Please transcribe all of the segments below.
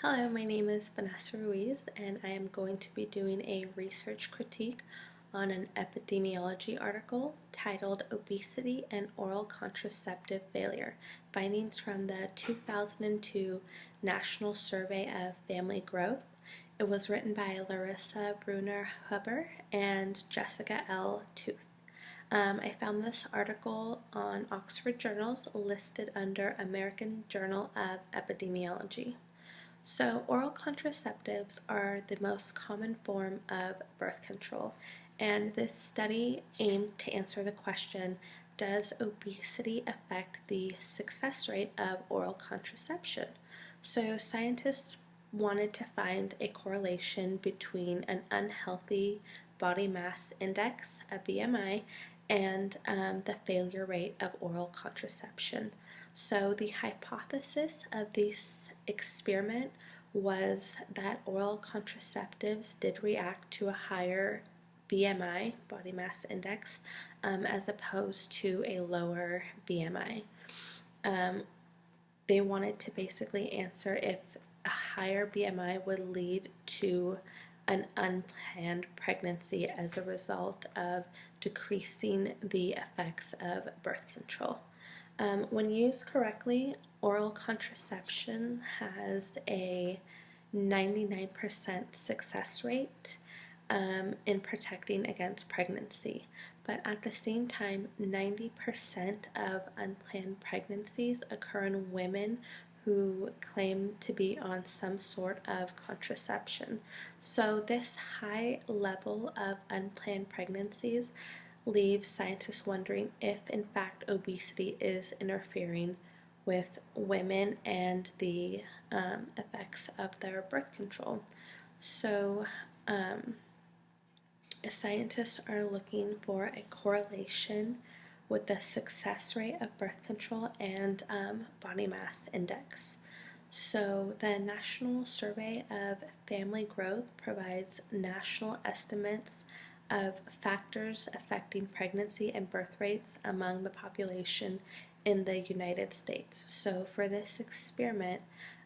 Hello, my name is Vanessa Ruiz, and I am going to be doing a research critique on an epidemiology article titled Obesity and Oral Contraceptive Failure, Findings from the 2002 National Survey of Family Growth. It was written by Larissa Brunner-Huber and Jessica L. Tooth. I found this article on Oxford Journals listed under American Journal of Epidemiology. So, oral contraceptives are the most common form of birth control, and this study aimed to answer the question, does obesity affect the success rate of oral contraception? So, scientists wanted to find a correlation between an unhealthy body mass index, a BMI, and the failure rate of oral contraception. So the hypothesis of this experiment was that oral contraceptives did react to a higher BMI, body mass index, as opposed to a lower BMI. They wanted to basically answer if a higher BMI would lead to an unplanned pregnancy as a result of decreasing the effects of birth control. When used correctly, oral contraception has a 99% success rate in protecting against pregnancy. But at the same time, 90% of unplanned pregnancies occur in women who claim to be on some sort of contraception. So this high level of unplanned pregnancies leaves scientists wondering if in fact obesity is interfering with women and the effects of their birth control. So scientists are looking for a correlation with the success rate of birth control and body mass index. So the National Survey of Family Growth provides national estimates of factors affecting pregnancy and birth rates among the population in the United States. So for this experiment,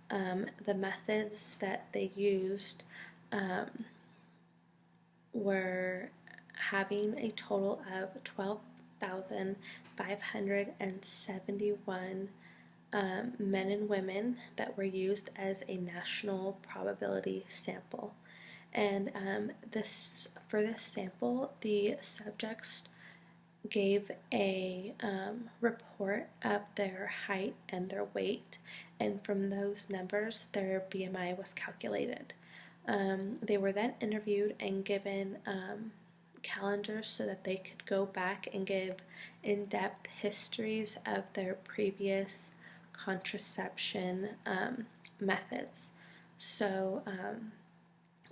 the methods that they used were having a total of 12,571 men and women that were used as a national probability sample. And for this sample, the subjects gave a report of their height and their weight, and from those numbers, their BMI was calculated. They were then interviewed and given calendars so that they could go back and give in-depth histories of their previous contraception methods. So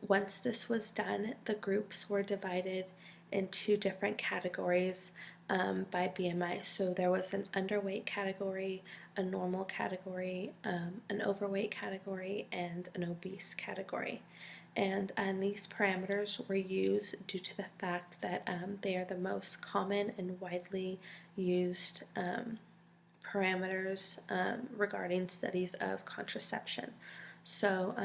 once this was done, the groups were divided in two different categories by BMI. So there was an underweight category, a normal category, an overweight category, and an obese category. And these parameters were used due to the fact that they are the most common and widely used parameters regarding studies of contraception. So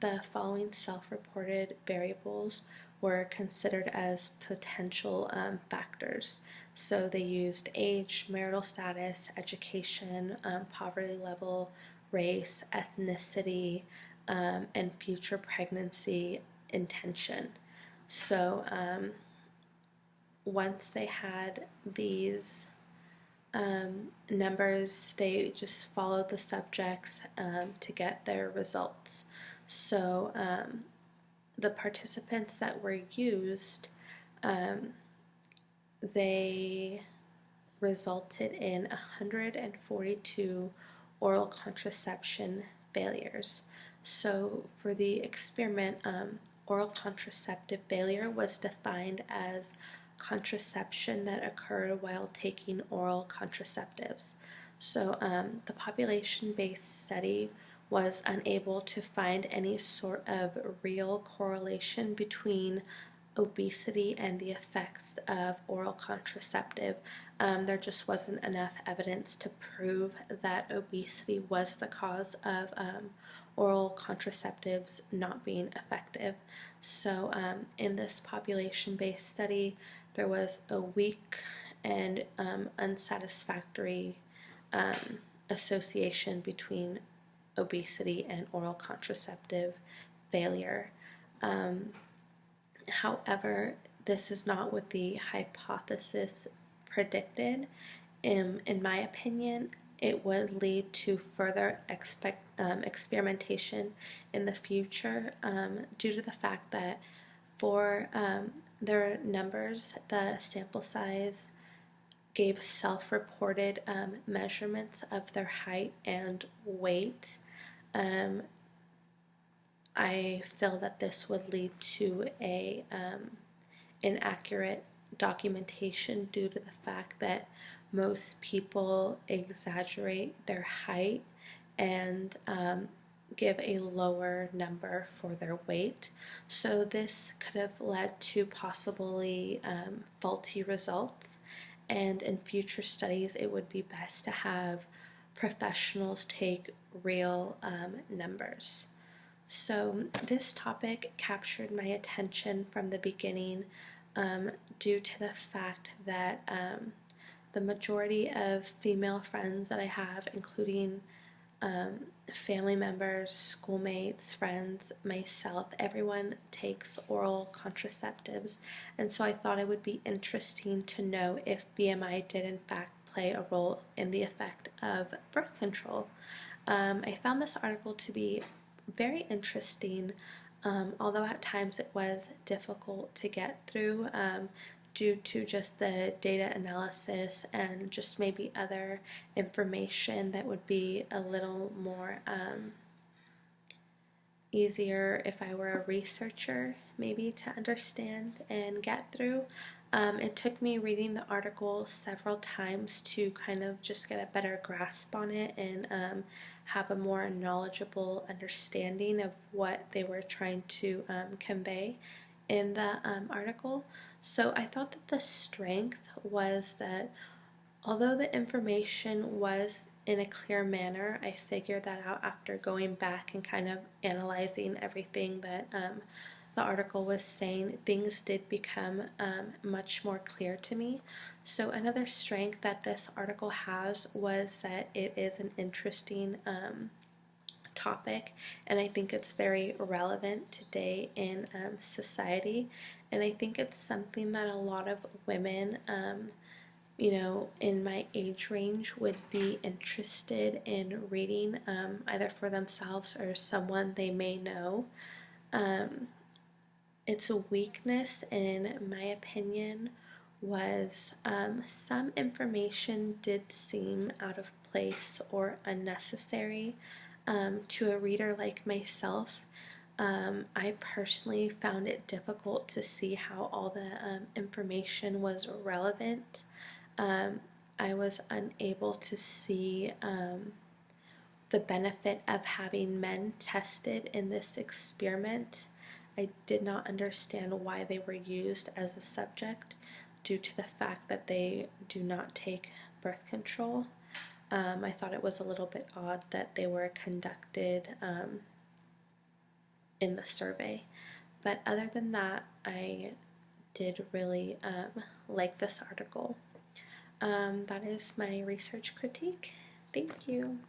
the following self-reported variables were considered as potential factors. So they used age, marital status, education, poverty level, race, ethnicity, and future pregnancy intention. So once they had these numbers, they just followed the subjects to get their results. So the participants that were used, they resulted in 142 oral contraception failures. So for the experiment, oral contraceptive failure was defined as contraception that occurred while taking oral contraceptives. So the population-based study was unable to find any sort of real correlation between obesity and the effects of oral contraceptive. There just wasn't enough evidence to prove that obesity was the cause of oral contraceptives not being effective. So in this population-based study, there was a weak and unsatisfactory association between obesity and oral contraceptive failure. However, this is not what the hypothesis predicted. In my opinion, it would lead to further experimentation in the future due to the fact that for their numbers, the sample size gave self-reported measurements of their height and weight. I feel that this would lead to a inaccurate documentation due to the fact that most people exaggerate their height and give a lower number for their weight. So this could have led to possibly faulty results, and in future studies it would be best to have professionals take real numbers. So this topic captured my attention from the beginning due to the fact that the majority of female friends that I have, including family members, schoolmates, friends, myself, everyone takes oral contraceptives, and so I thought it would be interesting to know if BMI did in fact play a role in the effect of birth control. I found this article to be very interesting, although at times it was difficult to get through due to just the data analysis and just maybe other information that would be a little more easier if I were a researcher maybe to understand and get through. It took me reading the article several times to kind of just get a better grasp on it and have a more knowledgeable understanding of what they were trying to convey in the article. So I thought that the strength was that although the information was in a clear manner, I figured that out after going back and kind of analyzing everything that the article was saying. Things did become much more clear to me. So another strength that this article has was that it is an interesting topic, and I think it's very relevant today in society, and I think it's something that a lot of women in my age range would be interested in reading, either for themselves or someone they may know. Its weakness, in my opinion, was some information did seem out of place or unnecessary to a reader like myself. I personally found it difficult to see how all the information was relevant. I was unable to see the benefit of having men tested in this experiment. I did not understand why they were used as a subject due to the fact that they do not take birth control. I thought it was a little bit odd that they were conducted in the survey. But other than that, I did really like this article. That is my research critique. Thank you.